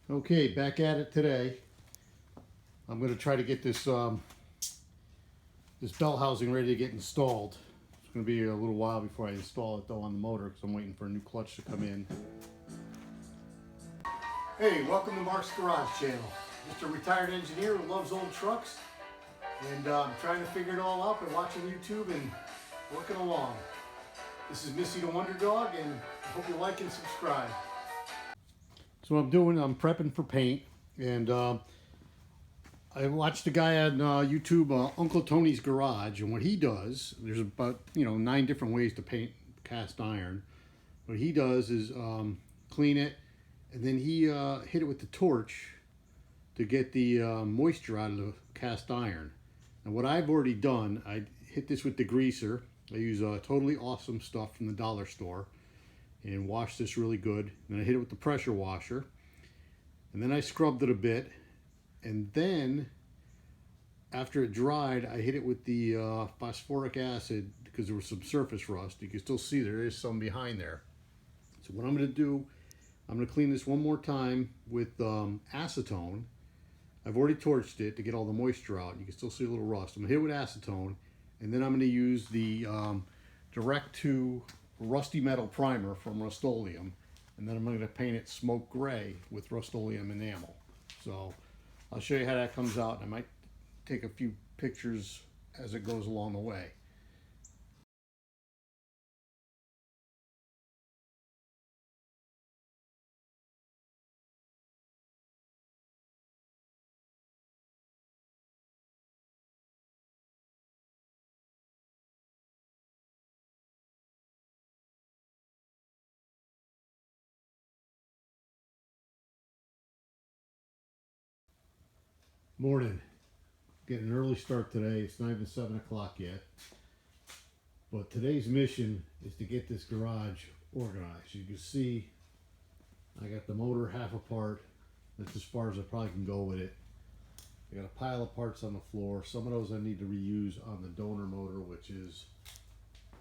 Okay, back at it today. I'm going to try to get this this bell housing ready to get installed. It's going to be a little while before I install it though on the motor because I'm waiting for a new clutch to come in. Hey, welcome to Mark's Garage Channel. Just a retired engineer who loves old trucks and trying to figure it all out by watching YouTube and working along. This is Missy the Wonder Dog, and I hope you like and subscribe. So what I'm doing, I'm prepping for paint, and I watched a guy on YouTube, Uncle Tony's Garage, and what he does, there's about 9 different ways to paint cast iron. What he does is clean it, and then he hit it with the torch to get the moisture out of the cast iron. And what I've already done, I hit this with the greaser. I use totally awesome stuff from the dollar store and wash this really good. Then I hit it with the pressure washer, and then I scrubbed it a bit, and then after it dried I hit it with the phosphoric acid because there was some surface rust. You can still see there is some behind there. So what I'm going to do, I'm going to clean this one more time with acetone. I've already torched it to get all the moisture out. You can still see a little rust. I'm going to hit it with acetone, and then I'm going to use the direct to rusty metal primer from Rust-Oleum, and then I'm going to paint it smoke gray with Rust-Oleum enamel. So I'll show you how that comes out, and I might take a few pictures as it goes along the way. Morning. Getting an early start today. It's not even 7 o'clock yet. But today's mission is to get this garage organized. You can see I got the motor half apart. That's as far as I probably can go with it. I got a pile of parts on the floor. Some of those I need to reuse on the donor motor, which is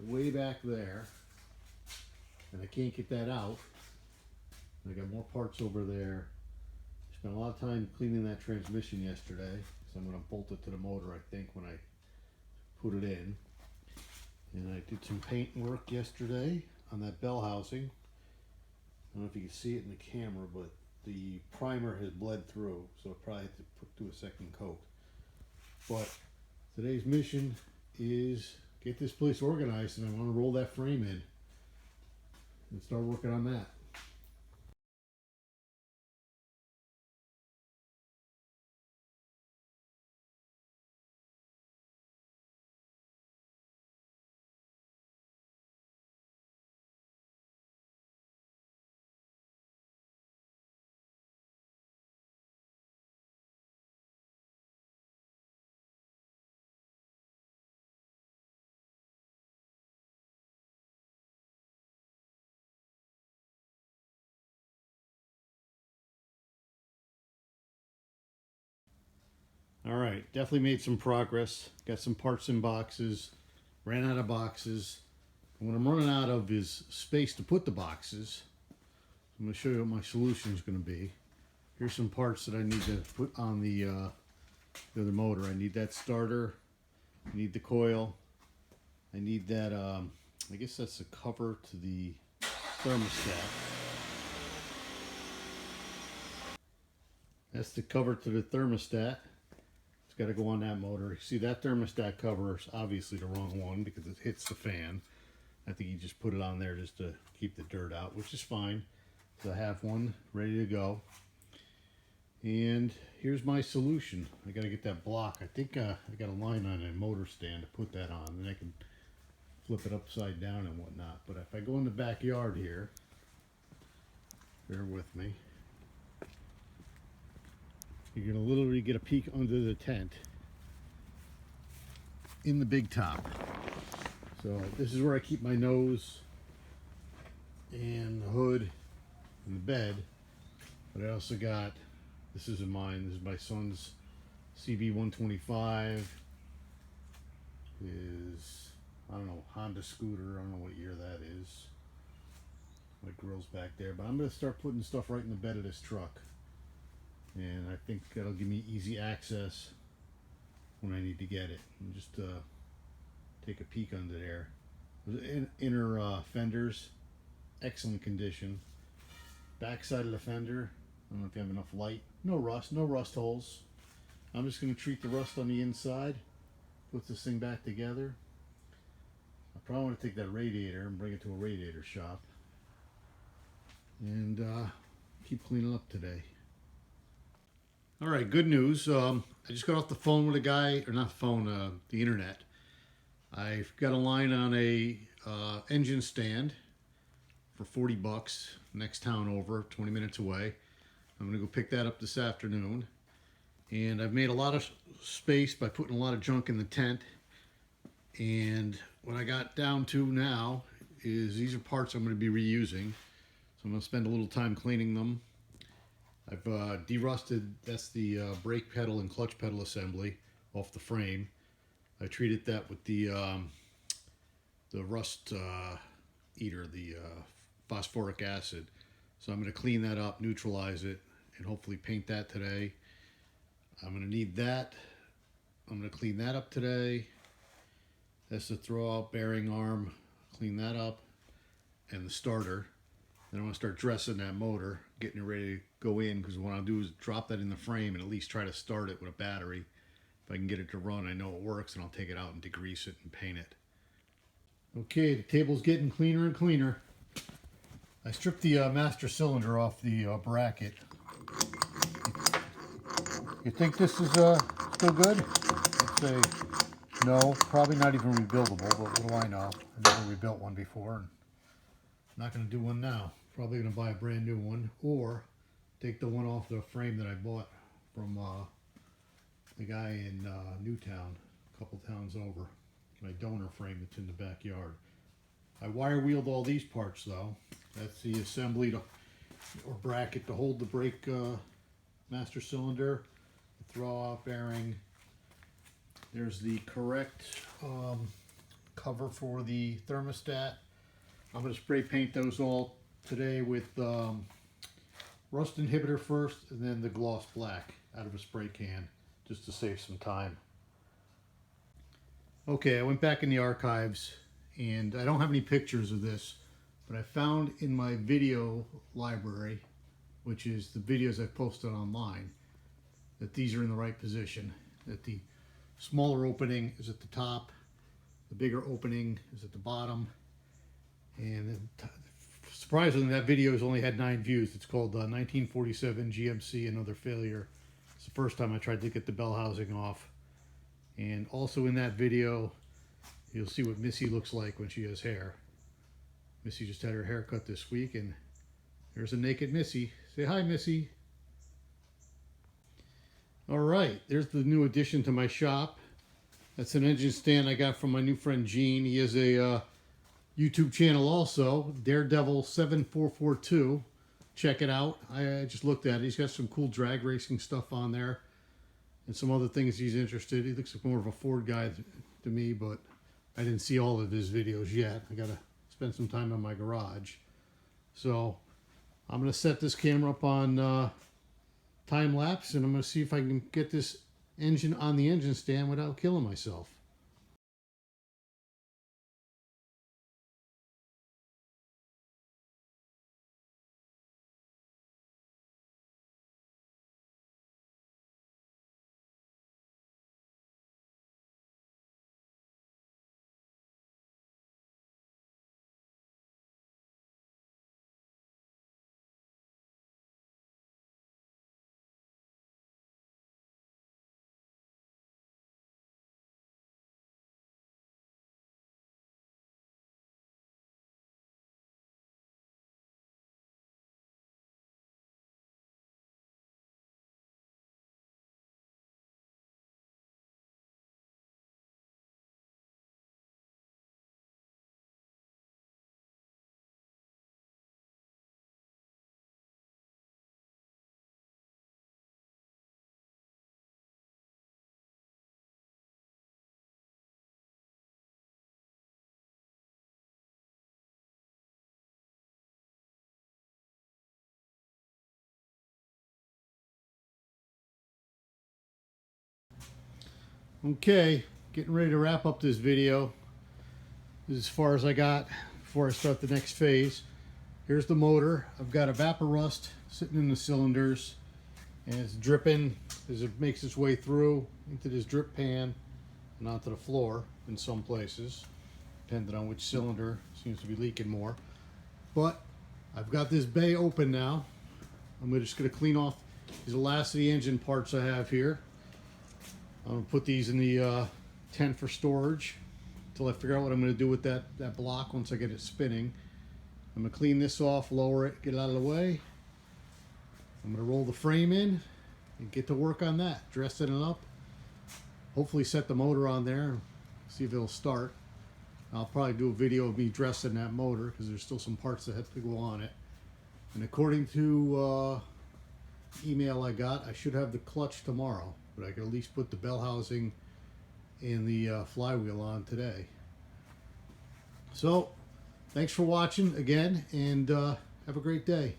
way back there. And I can't get that out. I got more parts over there. Spent a lot of time cleaning that transmission yesterday, so I'm going to bolt it to the motor, I think, when I put it in. And I did some paint work yesterday on that bell housing. I don't know if you can see it in the camera, but the primer has bled through, so I probably have to do a second coat. But today's mission is get this place organized, and I want to roll that frame in and start working on that. All right, definitely made some progress. Got some parts in boxes, ran out of boxes. And what I'm running out of is space to put the boxes. I'm going to show you what my solution is going to be. Here's some parts that I need to put on the other motor. I need that starter, I need the coil, I need that, I guess that's the cover to the thermostat. That's the cover to the thermostat. Got to go on that motor. See, that thermostat cover is obviously the wrong one because it hits the fan. I think you just put it on there just to keep the dirt out, which is fine. So I have one ready to go. And here's my solution. I got to get that block. I think I got a line on a motor stand to put that on. Then I can flip it upside down and whatnot. But if I go in the backyard here, bear with me. You're going to literally get a peek under the tent in the big top. So this is where I keep my nose and the hood and the bed. But I also got, this isn't mine, this is my son's CB125. His, I don't know, Honda scooter, I don't know what year that is. My grill's back there. But I'm going to start putting stuff right in the bed of this truck. and I think that'll give me easy access when I need to get it. And just take a peek under there. The inner fenders, excellent condition. Back side of the fender, I don't know if you have enough light. No rust holes. I'm just going to treat the rust on the inside, put this thing back together. I probably want to take that radiator and bring it to a radiator shop and keep cleaning up today. All right, good news. I just got off the phone with a guy, or not phone, the internet. I've got a line on a engine stand for 40 bucks, next town over, 20 minutes away. I'm gonna go pick that up this afternoon. And I've made a lot of space by putting a lot of junk in the tent. And what I got down to now is these are parts I'm gonna be reusing. So I'm gonna spend a little time cleaning them. I've derusted, that's the brake pedal and clutch pedal assembly off the frame. I treated that with the rust eater, the phosphoric acid. So I'm going to clean that up, neutralize it, and hopefully paint that today. I'm going to need that. I'm going to clean that up today. That's the throw out bearing arm. Clean that up. And the starter. Then I want to start dressing that motor, getting it ready to go in, because what I'll do is drop that in the frame and at least try to start it with a battery. If I can get it to run, I know it works, and I'll take it out and degrease it and paint it. Okay, the table's getting cleaner and cleaner. I stripped the master cylinder off the bracket. You think this is still good? I'd say no, probably not even rebuildable, but what do I know? I've never rebuilt one before. And I'm not going to do one now. Probably going to buy a brand new one, or take the one off the frame that I bought from the guy in Newtown, a couple towns over. My donor frame that's in the backyard. I wire wheeled all these parts though. That's the assembly to, or bracket to hold the brake master cylinder, the throw out bearing. There's the correct cover for the thermostat. I'm going to spray paint those all today with rust inhibitor first, and then the gloss black out of a spray can, just to save some time. Okay, I went back in the archives, and I don't have any pictures of this, but I found in my video library, which is the videos I've posted online, that these are in the right position. That the smaller opening is at the top, the bigger opening is at the bottom, and surprisingly that video has only had 9 views. It's called 1947 GMC Another Failure. It's the first time I tried to get the bell housing off. And also in that video, you'll see what Missy looks like when she has hair. Missy just had her hair cut this week, and there's a naked Missy. Say hi, Missy. All right, there's the new addition to my shop. That's an engine stand I got from my new friend Gene. He has a YouTube channel also, Daredevil7442. Check it out. I just looked at it. He's got some cool drag racing stuff on there, and some other things he's interested. He looks like more of a Ford guy to me, but I didn't see all of his videos yet. I gotta spend some time in my garage. So I'm gonna set this camera up on time lapse, and I'm gonna see if I can get this engine on the engine stand without killing myself. Okay, getting ready to wrap up this video. This is as far as I got before I start the next phase. Here's the motor. I've got evaporust sitting in the cylinders, and it's dripping as it makes its way through into this drip pan and onto the floor in some places, depending on which cylinder seems to be leaking more. But I've got this bay open now. I'm just going to clean off these last of the engine parts I have here. I'm going to put these in the tent for storage until I figure out what I'm going to do with that block once I get it spinning. I'm going to clean this off, lower it, get it out of the way. I'm going to roll the frame in and get to work on that, dressing it up. Hopefully set the motor on there, see if it'll start. I'll probably do a video of me dressing that motor because there's still some parts that have to go on it. And according to email I got, I should have the clutch tomorrow, but I can at least put the bell housing and the flywheel on today. So, thanks for watching again, and have a great day.